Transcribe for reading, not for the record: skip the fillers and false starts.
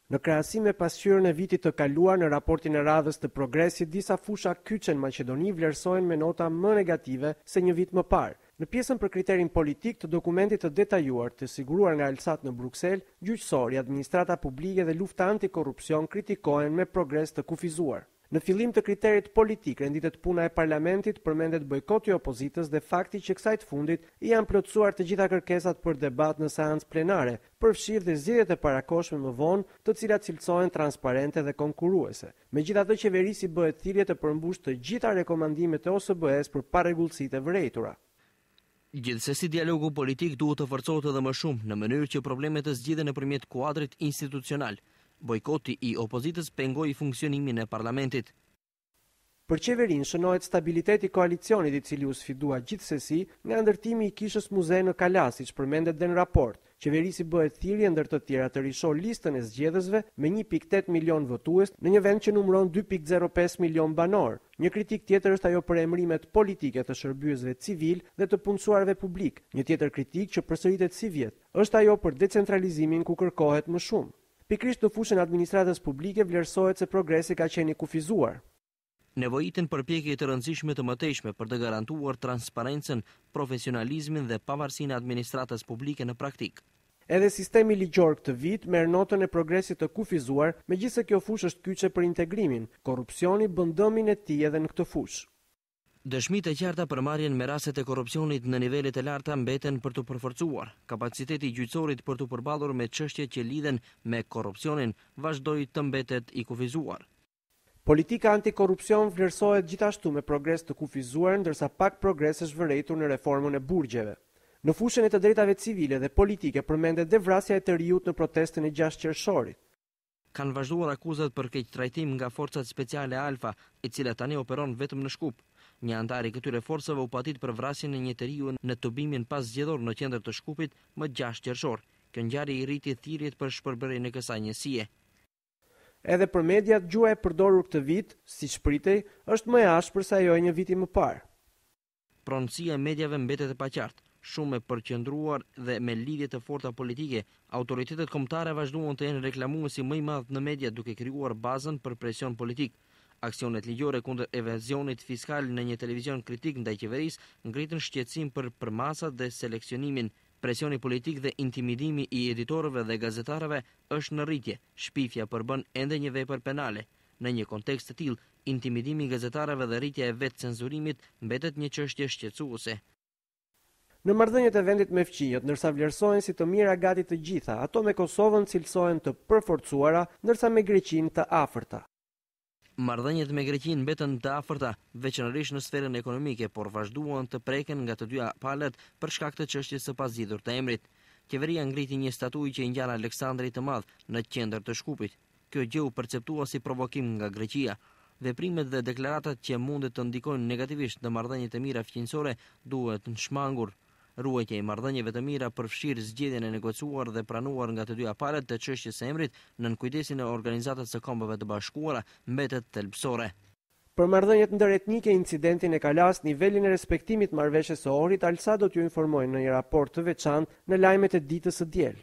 Në krahasim me pasqyrën e vitit të kaluar, në raportin e radhës të progresit, disa fusha kyçe në Maqedoni vlerësohen me nota më negative se një vit më parë. Në pjesën për kriterin politik të dokumentit të detajuar të siguruar nga Elsat në Bruksel, gjyqësori, administrata publike dhe lufta antikorrupsion kritikohen me progres të kufizuar. Në fillim të kriterit politik, renditet puna e parlamentit, përmendet bojkoti i opozitës dhe fakti që kësaj të fundit i janë plotësuar të gjitha kërkesat për debat në seancë plenare, përfshirë dhe zgjedhjet e parakohshme më vonë, të cilat cilësohen transparente dhe konkurruese. Megjithatë, qeverisi bëhet thirrje të përmbush të gjitha rekomandimet e OSBE-s për parregullsitë e vërejtura. Gjithsesi, dialogu politik duhet të forcohet edhe më shumë në mënyrë që problemet të zgjidhen nëpërmjet kuadrit institucional. Bojkoti i opozitës pengoi funksionimin e parlamentit. Për qeverinë shënohet stabiliteti i koalicionit i cili u sfidua gjithsesi nga ndërtimi i kishës muze në Kalas, siç përmendet dhe në raport. Qeverisi bëhet thirrje ndër të tjera të rishojë listën e zgjedhësve me 1.8 milion votues në një vend që numëron 2.05 milion banor. Një kritik tjetër është ajo për emërimet politike të shërbyesve civil dhe të punësuarve publik. Një tjetër kritik që përsëritet si vjet është ajo për decentralizimin ku kërkohet më shumë. Pikrisht në fushën administratës publike vlerësohet se progresi ka qenë i kufizuar. Nevojiten përpjekje të rëndësishme të mëtejshme për të garantuar transparencën, profesionalizmin dhe pavarësinë e administratës publike në praktik. Edhe sistemi ligjor këtë vit merr notën e progresit të kufizuar, megjithëse kjo fushë është kyçe për integrimin. Korrupsioni bën dëmin e tij edhe në këtë fushë. Dëshmitë e qarta për marrjen me rastet e korrupsionit në nivelet e larta mbeten për të përforcuar. Kapaciteti i gjyqësorit për të përballur me çështjet që lidhen me korrupsionin vazhdoi të mbetet i kufizuar. Politika antikorrupsion vlerësohet gjithashtu me progres të kufizuar, ndërsa pak progres është vërejtur në reformën e burgjeve. Në fushën e të drejtave civile dhe politike përmendet dhe vrasja e të riut në protestën e 6 qershorit. Kanë vazhduar akuzat për keqtrajtim nga forcat speciale Alfa, e cila tani operon vetëm në Shkup. Një antar i këtyre forcave u patit për vrasjen e një njeriu në tubimin pas zgjedhor në qendër të Shkupit më 6 qershor. Kjo ngjarje i rriti thirrjet për shpërbërjen e kësaj njësie. Edhe për mediat, gjua e përdorur këtë vit, siç pritej, është më e ashpër se ajo e një viti më parë. Pronësia e mediave mbetet e paqartë, shumë e përqendruar dhe me lidhje të forta politike. Autoritetet kombëtare vazhduan të jenë reklamuesi më i madh në media, duke krijuar bazën për presion politik. Aksionet ligjore kundër evazionit fiskal në një televizion kritik ndaj qeverisë ngritën shqetësim për përmasat dhe seleksionimin. Presioni politik dhe intimidimi i editorëve dhe gazetarëve është në rritje. Shpifja përbën ende një vepër penale. Në një kontekst të tillë, intimidimi i gazetarëve dhe rritja e vetë cenzurimit mbetet një çështje shqetësuese. Në marrëdhëniet e vendit me fqinjët, ndërsa vlerësohen si të mira gati të gjitha, ato me Kosovën cilësohen të përforcuara, ndërsa me Greqinë të afërta. Marrëdhëniet me Greqinë mbetën të afërta, veçanërisht në sferën ekonomike, por vazhduan të preken nga të dyja palët për shkak të çështjes së pazgjidhur të emrit. Qeveria ngriti një statuj që i ngjan Aleksandrit të Madh në qendër të Shkupit. Kjo gjë u perceptua si provokim nga Greqia. Veprimet dhe deklaratat që mundet të ndikojnë negativisht në marrëdhëniet e mira fqinjësore duhet në shmangur. Ruajtja i marrëdhënieve të mira përfshir zgjedhjen e negociuar dhe pranuar nga të dyja palët të çështjes së emrit nën kujdesin e Organizatës së Kombeve të Bashkuara mbetet thelbësore. Për marrëdhëniet ndëretnike, incidentin e Kalas, nivelin e respektimit marrëveshjes së Ohrit, Alsa do t'ju informojnë në një raport të veçantë në lajmet e ditës së diel.